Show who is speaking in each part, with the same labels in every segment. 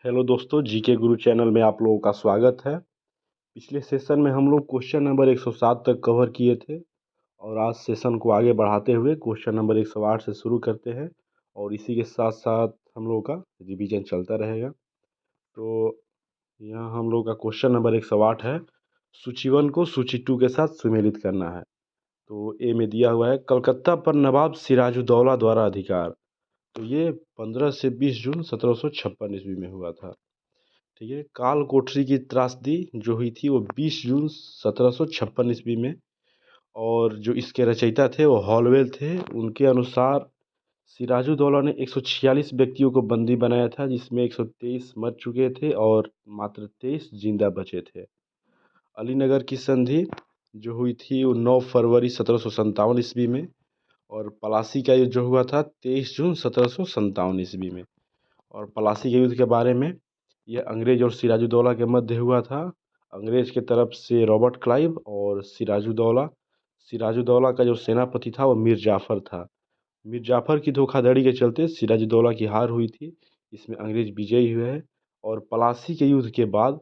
Speaker 1: Hello दोस्तों, GK गुरु channel में आप लोगों का स्वागत है। पिछले सेशन में हम लोग क्वेश्चन नंबर 107 तक कवर किए थे और आज सेशन को आगे बढ़ाते हुए क्वेश्चन नंबर 108 से शुरू करते हैं और इसी के साथ साथ हम लोगों का रिवीजन चलता रहेगा। तो यहाँ हम लोग का क्वेश्चन नंबर 108 है, सूची 1 को सूची 2 के साथ सुमेलित करना है। तो ए में दिया हुआ है, कलकत्ता पर नवाब सिराजुद्दौला द्वारा अधिकार। तो ये 15 से 20 जून 1756 ईस्वी में हुआ था। ठीक है, काल कोठरी की त्रासदी जो हुई थी वो 20 जून 1756 ईस्वी में, और जो इसके रचयिता थे वो हॉलवेल थे। उनके अनुसार सिराजुद्दौला ने 146 व्यक्तियों को बंदी बनाया था, जिसमें 123 मर चुके थे और मात्र 23 जिंदा बचे थे। अलीनगर की संधि जो हुई थी वो 9 फरवरी 1757 ईस्वी में, और पलासी का युद्ध जो हुआ था 23 जून 1757 ईस्वी में। और पलासी के युद्ध के बारे में, यह अंग्रेज और सिराजुद्दौला के मध्य हुआ था। अंग्रेज के तरफ से रॉबर्ट क्लाइव और सिराजुद्दौला सिराजुद्दौला का जो सेनापति था वो मीर जाफ़र था। मीर जाफ़र की धोखाधड़ी के चलते सिराजुद्दौला की हार हुई थी। इसमें अंग्रेज विजयी हुए हैं और पलासी के युद्ध के बाद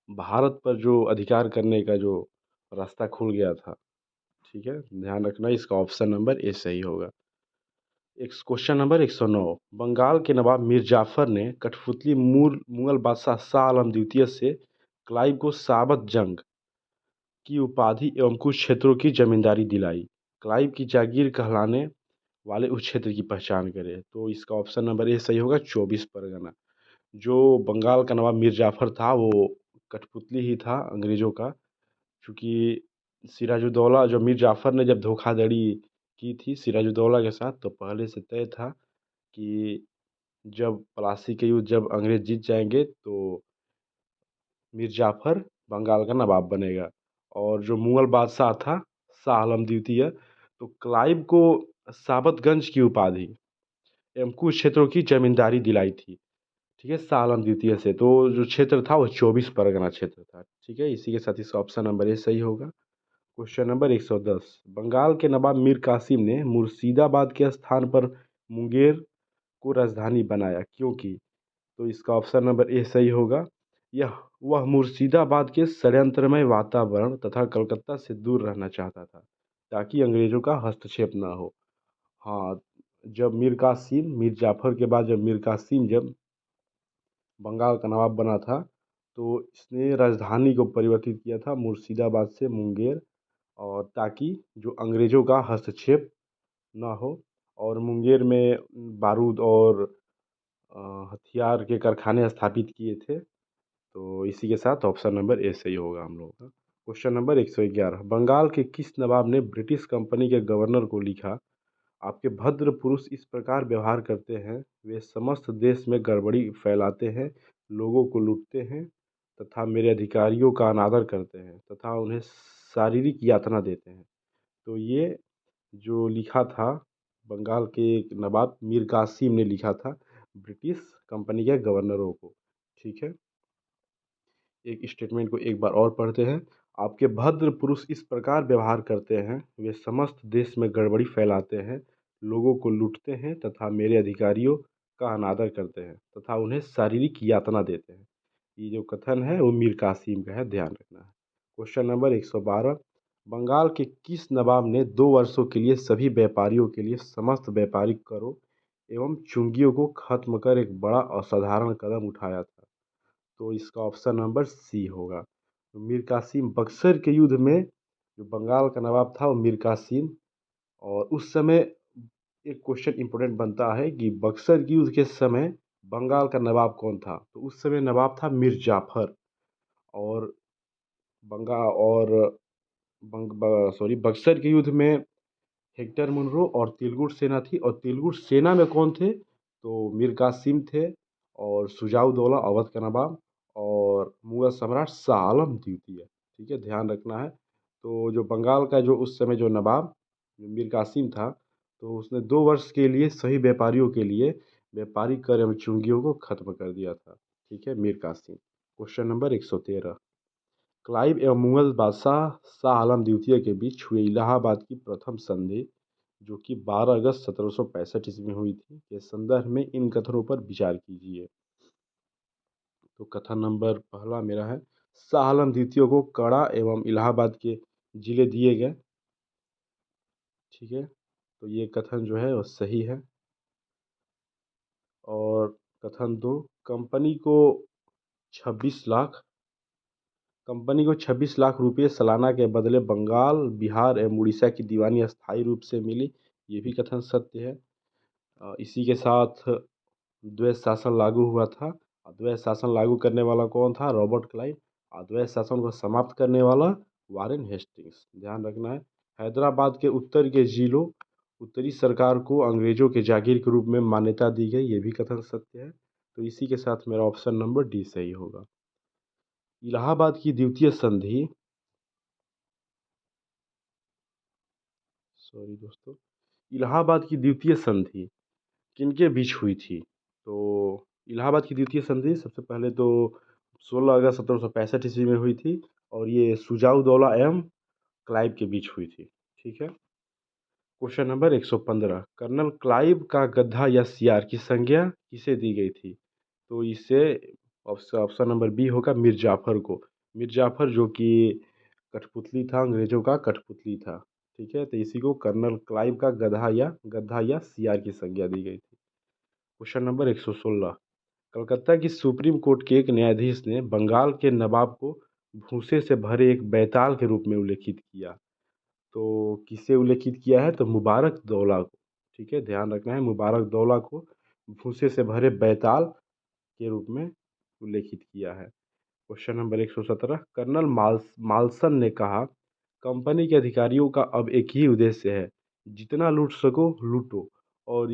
Speaker 1: भारत पर जो अधिकार करने का जो रास्ता खुल गया था। ठीक है, ध्यान रखना, इसका ऑप्शन नंबर ए सही होगा। एक क्वेश्चन नंबर 109, बंगाल के नवाब मीर जाफ़र ने कठपुतली मुगल बादशाह शाह आलम द्वितीय से क्लाइव को साबत जंग की उपाधि एवं कुछ क्षेत्रों की जमींदारी दिलाई। क्लाइव की जागीर कहलाने वाले उस क्षेत्र की पहचान करें। तो इसका ऑप्शन नंबर ए सही होगा, 24 परगना। जो बंगाल का नवाब मीर जाफ़र था वो कठपुतली ही था अंग्रेज़ों का, क्योंकि सिराजुद्दौला जो मीर जाफ़र ने जब धोखाधड़ी की थी सिराजुद्दौला के साथ, तो पहले से तय था कि जब पलासी के युद्ध जब अंग्रेज जीत जाएंगे तो मीर जाफ़र बंगाल का नवाब बनेगा। और जो मुग़ल बादशाह था शाह आलम द्वितीय, तो क्लाइव को साबतगंज की उपाधि एवं कुछ क्षेत्रों की जमींदारी दिलाई थी। ठीक है, शाह आलम द्वितीय से। तो जो क्षेत्र था वो 24 परगना क्षेत्र था। ठीक है, इसी के साथ इसका ऑप्शन नंबर ए सही होगा। क्वेश्चन नंबर 110, बंगाल के नवाब मीर कासिम ने मुर्शिदाबाद के स्थान पर मुंगेर को राजधानी बनाया, क्योंकि। तो इसका ऑप्शन नंबर ए सही होगा। यह वह मुर्शिदाबाद के षड्यंत्रमय वातावरण तथा कलकत्ता से दूर रहना चाहता था, ताकि अंग्रेजों का हस्तक्षेप ना हो। हाँ, जब मीर जाफ़र के बाद जब मीर कासिम जब बंगाल का नवाब बना था, तो इसने राजधानी को परिवर्तित किया था मुर्शिदाबाद से मुंगेर, और ताकि जो अंग्रेज़ों का हस्तक्षेप ना हो। और मुंगेर में बारूद और अ, हथियार के कारखाने स्थापित किए थे। तो इसी के साथ ऑप्शन नंबर ए सही होगा हम लोगों का। क्वेश्चन नंबर 111, बंगाल के किस नवाब ने ब्रिटिश कंपनी के गवर्नर को लिखा, आपके भद्र पुरुष इस प्रकार व्यवहार करते हैं, वे समस्त देश में गड़बड़ी फैलाते हैं, लोगों को लूटते हैं तथा मेरे अधिकारियों का अनादर करते हैं तथा उन्हें शारीरिक यातना देते हैं। तो ये जो लिखा था बंगाल के एक नवाब मीर कासिम ने लिखा था ब्रिटिश कंपनी के गवर्नरों को। ठीक है, एक स्टेटमेंट को एक बार और पढ़ते हैं। आपके भद्र पुरुष इस प्रकार व्यवहार करते हैं, वे समस्त देश में गड़बड़ी फैलाते हैं, लोगों को लूटते हैं तथा मेरे अधिकारियों का अनादर करते हैं तथा उन्हें शारीरिक यातना देते हैं। ये जो कथन है वो मीर कासिम का है, ध्यान रखना है। क्वेश्चन नंबर 112, बंगाल के किस नवाब ने 2 वर्षों के लिए सभी व्यापारियों के लिए समस्त व्यापारिक करों एवं चुंगियों को खत्म कर एक बड़ा असाधारण कदम उठाया था? तो इसका ऑप्शन नंबर सी होगा। तो मीर कासिम बक्सर के युद्ध में जो बंगाल का नवाब था वो मीर कासिम। और उस समय एक क्वेश्चन इंपॉर्टेंट बनता है कि बक्सर के युद्ध के समय बंगाल का नवाब कौन था? तो उस समय नवाब था मीर जाफर। और बंगा और बक्सर के युद्ध में हेक्टर मुनरो और तिलगुट सेना थी, और तिलगुट सेना में कौन थे? तो मीर कासिम थे, और सुजाउद्दौला अवध का नवाब, और मुगल सम्राट शाह आलम द्वितीय। ठीक है, ध्यान रखना है। तो जो बंगाल का जो उस समय जो नवाब जो मीर कासिम था, तो उसने 2 वर्ष के लिए सभी व्यापारियों के लिए व्यापारिक कर एवं चुंगियों को खत्म कर दिया था। ठीक है, Mir Qasim. Question number 113, Clive एवं मुगल बादशाह शाह आलम द्वितीय के बीच हुई इलाहाबाद की प्रथम संधि, जो कि 12 अगस्त 1765 ईस्वी में हुई थी, के संदर्भ में इन कथनों पर विचार कीजिए। तो कथन नंबर पहला मेरा है, शाह आलम द्वितीय को कड़ा एवं इलाहाबाद के जिले दिए गए। ठीक है, तो ये कथन जो है वो सही है। और कथन दो, कंपनी को 26 लाख कंपनी को 26 लाख रुपये सालाना के बदले बंगाल, बिहार एवं उड़ीसा की दीवानी अस्थायी रूप से मिली। ये भी कथन सत्य है। इसी के साथ द्वैध शासन लागू हुआ था। द्वैध शासन लागू करने वाला कौन था? Robert Clive. द्वैध शासन को समाप्त करने वाला वारेन हेस्टिंग्स। ध्यान रखना है। हैदराबाद के उत्तर के जिलों उत्तरी सरकार को अंग्रेजों के जागीर के रूप में मान्यता दी गई। ये भी कथन सत्य है। तो इसी के साथ मेरा ऑप्शन नंबर डी सही होगा। इलाहाबाद की द्वितीय संधि, सॉरी दोस्तों, इलाहाबाद की द्वितीय संधि किनके बीच हुई थी? तो इलाहाबाद की द्वितीय संधि सबसे पहले तो 16 अगस्त 1765 ईस्वी में हुई थी और ये शुजाउद्दौला एवं क्लाइव के बीच हुई थी। ठीक है। क्वेश्चन नंबर 115, कर्नल क्लाइव का गधा या सियार की संज्ञा किसे दी गई थी? तो इसे ऑप्शन नंबर बी होगा, मीर जाफर को। मीर जाफर जो कि कठपुतली था, अंग्रेजों का कठपुतली था। ठीक है, तो इसी को कर्नल क्लाइव का गधा या सियार की संज्ञा दी गई थी। क्वेश्चन नंबर 116, कलकत्ता की सुप्रीम कोर्ट के एक न्यायाधीश ने बंगाल के नवाब को भूसे से भरे एक बैताल के रूप में उल्लेखित किया। तो किसे उल्लेखित किया है? तो मुबारक दौला को। ठीक है, ध्यान रखना है, मुबारक दौला को भूसे से भरे बैताल के रूप में उल्लेखित किया है। क्वेश्चन नंबर 117, कर्नल मालसन ने कहा, कंपनी के अधिकारियों का अब एक ही उद्देश्य है, जितना लूट सको लूटो, और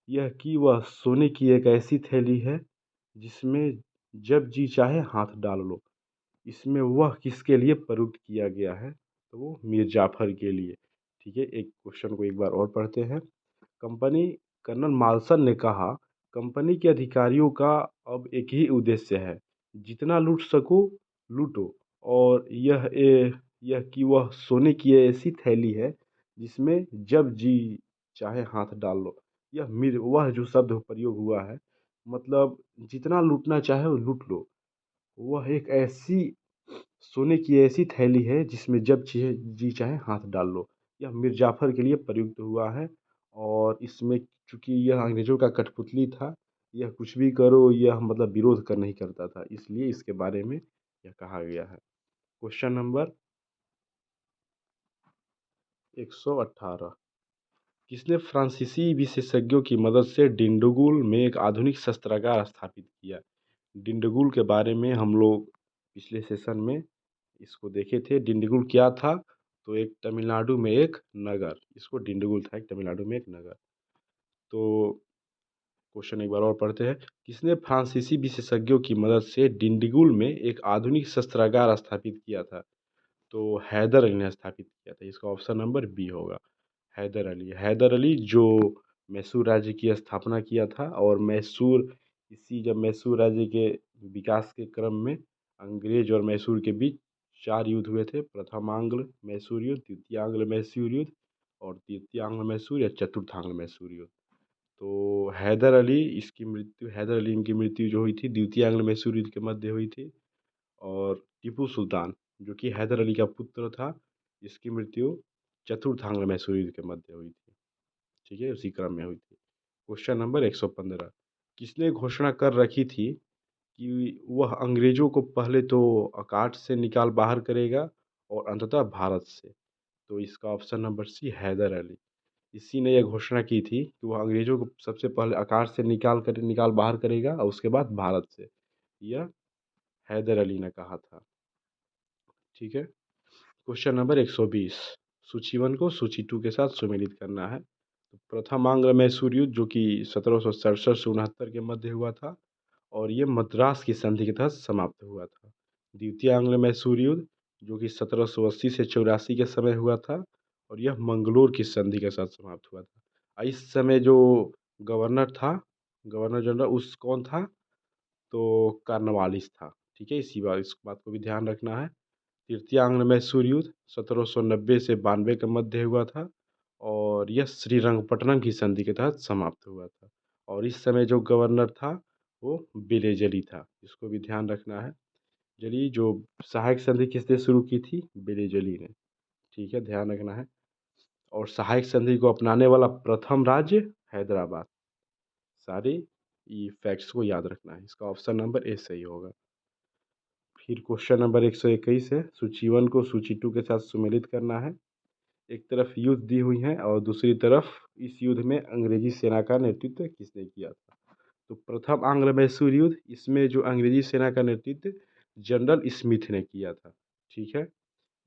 Speaker 1: यह कि वह सोने की एक ऐसी थैली है जिसमें जब जी चाहे हाथ डाल लो। इसमें वह किसके लिए प्रयुक्त किया गया है? तो वो मीर जाफर के लिए। ठीक है, एक क्वेश्चन को एक बार और पढ़ते हैं। कंपनी कर्नल मालसन ने कहा, कंपनी के अधिकारियों का अब एक ही उद्देश्य है, जितना लूट सको लूटो, और यह कि वह सोने की ऐसी थैली है जिसमें जब जी चाहे हाथ डाल लो। यह मीर वह जो शब्द प्रयोग हुआ है, मतलब जितना लूटना चाहे वो लूट लो। वह एक ऐसी सोने की ऐसी थैली है जिसमें जब जी चाहे हाथ डाल लो। यह मीर जाफर के लिए प्रयुक्त हुआ है। और इसमें चूंकि यह अंग्रेजों का कठपुतली था, यह कुछ भी करो, यह मतलब विरोध कर नहीं करता था, इसलिए इसके बारे में यह कहा गया है। क्वेश्चन नंबर 118, किसने फ्रांसीसी विशेषज्ञों की मदद से डिंडुगुल में एक आधुनिक शस्त्रागार स्थापित किया? डिंडुगुल के बारे में हम लोग पिछले सेशन में इसको देखे थे। डिंडीगुल क्या था? तो एक तमिलनाडु में एक नगर, इसको डिंडीगुल था, एक तमिलनाडु में एक नगर। तो क्वेश्चन एक बार और पढ़ते हैं, किसने फ्रांसीसी विशेषज्ञों की मदद से डिंडीगुल में एक आधुनिक शस्त्रागार स्थापित किया था? तो हैदर अली ने स्थापित किया था। इसका ऑप्शन नंबर बी होगा, हैदर अली। हैदर अली जो मैसूर राज्य की स्थापना किया था, और जब मैसूर राज्य के विकास के क्रम में अंग्रेज और मैसूर के बीच 4 युद्ध हुए थे। प्रथम आंग्ल मैसूर युद्ध, द्वितीय आंग्ल मैसूर युद्ध, और तृतीय आंग्ल मैसूर या चतुर्थ आंग्ल मैसूर युद्ध। तो हैदर अली की मृत्यु जो हुई थी द्वितीय आंग्ल मैसूर युद्ध के मध्य हुई थी। और टीपू सुल्तान जो कि हैदर अली का पुत्र था, इसकी मृत्यु चतुर्थ आंग्ल मैसूर युद्ध के मध्य हुई थी। ठीक है, उसी क्रम में हुई थी। क्वेश्चन नंबर 115, किसने घोषणा कर रखी थी कि वह अंग्रेजों को पहले तो अकाट से निकाल बाहर करेगा और अंततः भारत से? तो इसका option number C, Haidar Ali. इसी ने यह घोषणा की थी कि वह अंग्रेजों को सबसे पहले अकाट से निकाल बाहर करेगा और उसके बाद भारत से। यह हैदर अली ने कहा था। ठीक है। क्वेश्चन नंबर 120, सूची 1 को सूची 2 के साथ सुमेलित करना है। तो प्रथम आंग्ल मैसूर युद्ध जो कि 1767 से 69 के मध्य हुआ था, और ये मद्रास की संधि के तहत समाप्त हुआ था। द्वितीय आंग्ल मैसूर युद्ध जो कि 1780 से 84 के समय हुआ था, और यह मंगलोर की संधि के साथ समाप्त हुआ था। इस समय जो गवर्नर था, गवर्नर जनरल उस कौन था? तो कार्नवालिस था। ठीक है, इस बात को भी ध्यान रखना है। तृतीय आंग्ल मैसूर युद्ध 1790 से 92 के मध्य हुआ था, और यह श्रीरंगपट्टनम की संधि के तहत समाप्त हुआ था। और इस समय जो गवर्नर था वो बेलेजली था, इसको भी ध्यान रखना है। जली जो सहायक संधि किसने शुरू की थी? बेलेजली ने। ठीक है, ध्यान रखना है। और सहायक संधि को अपनाने वाला प्रथम राज्य हैदराबाद। सारे ये फैक्ट्स को याद रखना है, इसका ऑप्शन नंबर ए सही होगा। फिर क्वेश्चन नंबर 121 है, सूची 1 को सूची 2 के साथ सुमेलित करना है। एक तरफ युद्ध दी हुई है और दूसरी तरफ इस युद्ध में अंग्रेजी सेना का नेतृत्व किसने किया था? तो प्रथम आंग्ल मैसूर युद्ध, इसमें जो अंग्रेजी सेना का नेतृत्व जनरल स्मिथ ने किया था। ठीक है।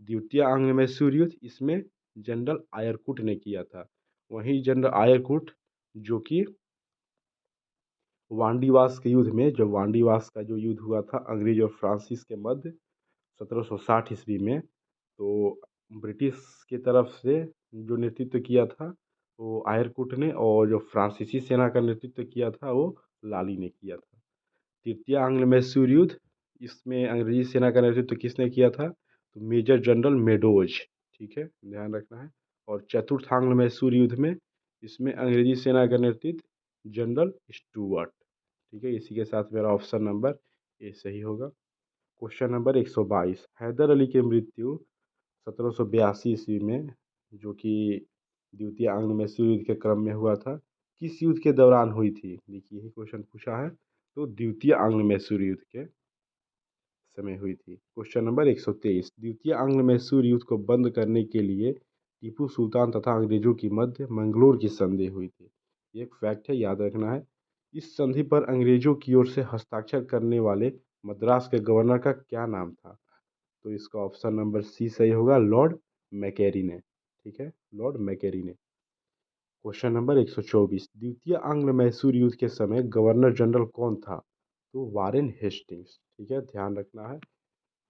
Speaker 1: द्वितीय आंग्ल मैसूर युद्ध, इसमें जनरल आयरकुट ने किया था। वहीं जनरल आयरकुट जो कि वांडीवास के युद्ध में, जब वांडीवास का जो युद्ध हुआ था अंग्रेज और फ्रांसीस के मध्य 1760 ईस्वी में, तो ब्रिटिश की तरफ से जो नेतृत्व किया था वो आयरकुट ने, और जो फ्रांसीसी सेना का नेतृत्व किया था वो लाली ने किया था। तृतीय आंग्ल मैसूर युद्ध, इसमें अंग्रेजी सेना का नेतृत्व किसने किया था? तो मेजर जनरल मेडोज। ठीक है, ध्यान रखना है। और चतुर्थ आंग्ल मैसूर युद्ध में, इसमें अंग्रेजी सेना का नेतृत्व जनरल स्टुअर्ट। ठीक है, इसी के साथ मेरा ऑप्शन नंबर ए सही होगा। क्वेश्चन नंबर 122, हैदर अली की मृत्यु 1782 ईस्वी में, जो कि द्वितीय आंग्ल मैसूर युद्ध के क्रम में हुआ था, किस युद्ध के दौरान हुई थी? देखिए, यही क्वेश्चन पूछा है। तो द्वितीय आंग्ल मैसूर युद्ध के समय हुई थी। क्वेश्चन नंबर 123, द्वितीय आंग्ल मैसूर युद्ध को बंद करने के लिए टीपू सुल्तान तथा अंग्रेजों की मध्य मंगलोर की संधि हुई थी। ये एक फैक्ट है, याद रखना है। इस संधि पर अंग्रेजों की ओर से हस्ताक्षर करने वाले मद्रास के गवर्नर का क्या नाम था? तो इसका ऑप्शन नंबर सी सही होगा, लॉर्ड मैकेरी ने। ठीक है, लॉर्ड मैकेरी ने। क्वेश्चन नंबर 124, द्वितीय आंग्ल मैसूर युद्ध के समय गवर्नर जनरल कौन था? तो वारेन हेस्टिंग्स। ठीक है, ध्यान रखना है।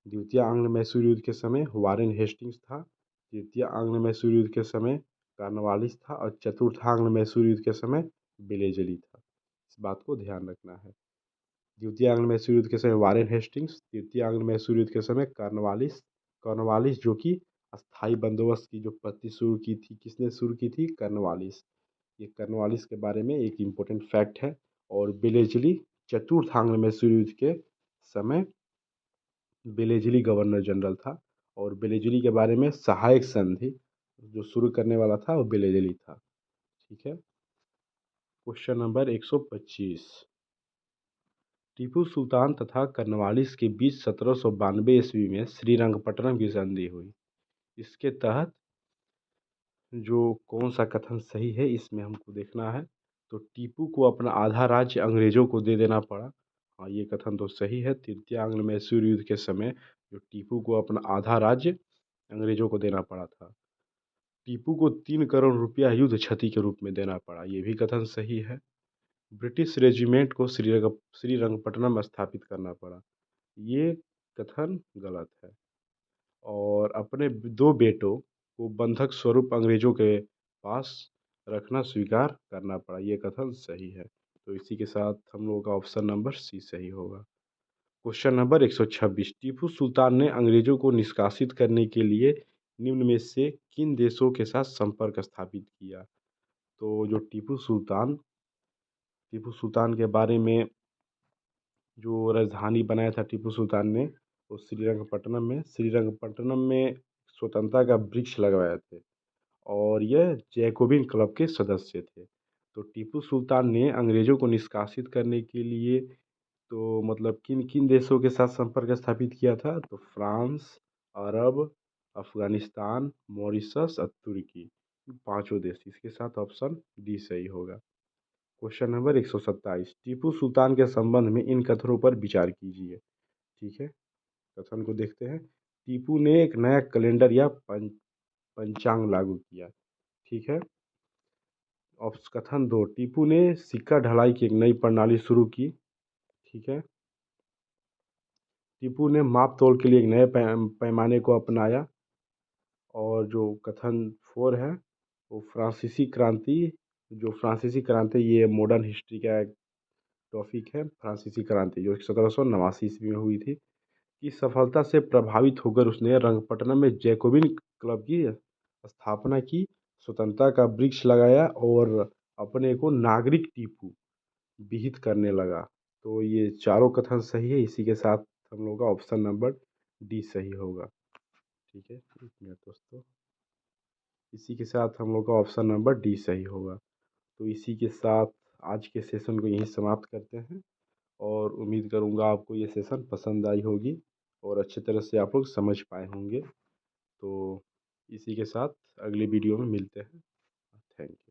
Speaker 1: द्वितीय आंग्ल मैसूर युद्ध के समय वारेन हेस्टिंग्स था। तृतीय आंग्ल मैसूर युद्ध के समय कार्नवालिस था। और चतुर्थ आंग्ल मैसूर युद्ध के समय बेलेजली था। इस बात को ध्यान रखना है। द्वितीय आंग्ल मैसूर युद्ध के समय वारेन हेस्टिंग्स, तृतीय आंग्ल मैसूर युद्ध के समय कार्नवालिस। कार्नवालिस जो कि अस्थाई बंदोबस्त की जो पद्धति शुरू की थी, किसने शुरू की थी? कार्नवालिस। ये कार्नवालिस के बारे में एक इम्पोर्टेंट फैक्ट है। और बेलेजली चतुर्थ आंग्ल मैसूर युद्ध के समय बेलेजली गवर्नर जनरल था। और बेलेजली के बारे में सहायक संधि जो शुरू करने वाला था वो बेलेजली था। ठीक है। क्वेश्चन नंबर 125, टीपू सुल्तान तथा कर्नवालिस के बीच 1792 ईस्वी में श्रीरंगपट्टनम की संधि हुई। इसके तहत जो कौन सा कथन सही है, इसमें हमको देखना है। तो टीपू को अपना आधा राज्य अंग्रेजों को दे देना पड़ा। हाँ, ये कथन तो सही है। तृतीय आंग्ल मैसूर युद्ध के समय जो टीपू को अपना आधा राज्य अंग्रेजों को देना पड़ा था। टीपू को 3 करोड़ रुपया युद्ध क्षति के रूप में देना पड़ा, ये भी कथन सही है। ब्रिटिश रेजिमेंट को श्रीरंगपट्टनम स्थापित करना पड़ा, ये कथन गलत है। और अपने 2 बेटों को बंधक स्वरूप अंग्रेजों के पास रखना स्वीकार करना पड़ा, ये कथन सही है। तो इसी के साथ हम लोगों का ऑप्शन नंबर सी सही होगा। क्वेश्चन नंबर 126, टीपू सुल्तान ने अंग्रेजों को निष्कासित करने के लिए निम्न में से किन देशों के साथ संपर्क स्थापित किया? तो जो टीपू सुल्तान के बारे में जो राजधानी बनाया था टीपू सुल्तान ने, वो श्रीरंगपट्टनम में स्वतंत्रता का वृक्ष लगवाए थे। और यह जैकोबिन क्लब के सदस्य थे। तो टीपू सुल्तान ने अंग्रेजों को निष्कासित करने के लिए तो मतलब किन किन देशों के साथ संपर्क स्थापित किया था? तो फ्रांस, अरब, अफगानिस्तान, मॉरिशस और तुर्की, पांचों देश। इसके साथ ऑप्शन डी सही होगा। क्वेश्चन नंबर 127, टीपू सुल्तान के संबंध में इन कथनों पर विचार कीजिए। ठीक है, कथन को देखते हैं। टीपू ने एक नया कैलेंडर या पंचांग लागू किया। ठीक है। कथन 2, टीपू ने सिक्का ढलाई की एक नई प्रणाली शुरू की। ठीक है। टीपू ने माप तोल के लिए एक नए पैमाने को अपनाया। और जो कथन 4 है वो फ्रांसीसी क्रांति, ये मॉडर्न हिस्ट्री का एक टॉपिक है। फ्रांसीसी क्रांति जो 1789 ईस्वी में हुई थी, की सफलता से प्रभावित होकर उसने रंगपट्टनम में जैकोबिन क्लब की स्थापना की, स्वतंत्रता का वृक्ष लगाया और अपने को नागरिक टीपू विहित करने लगा। तो ये चारों कथन सही है। इसी के साथ हम लोग का ऑप्शन नंबर डी सही होगा। ठीक है, एक मिनट दोस्तों। इसी के साथ हम लोग का ऑप्शन नंबर डी सही होगा। तो इसी के साथ आज के सेशन को यहीं समाप्त करते हैं और उम्मीद करूँगा आपको ये सेशन पसंद आई होगी और अच्छी तरह से आप लोग समझ पाए होंगे। तो इसी के साथ अगली वीडियो में मिलते हैं। Thank you.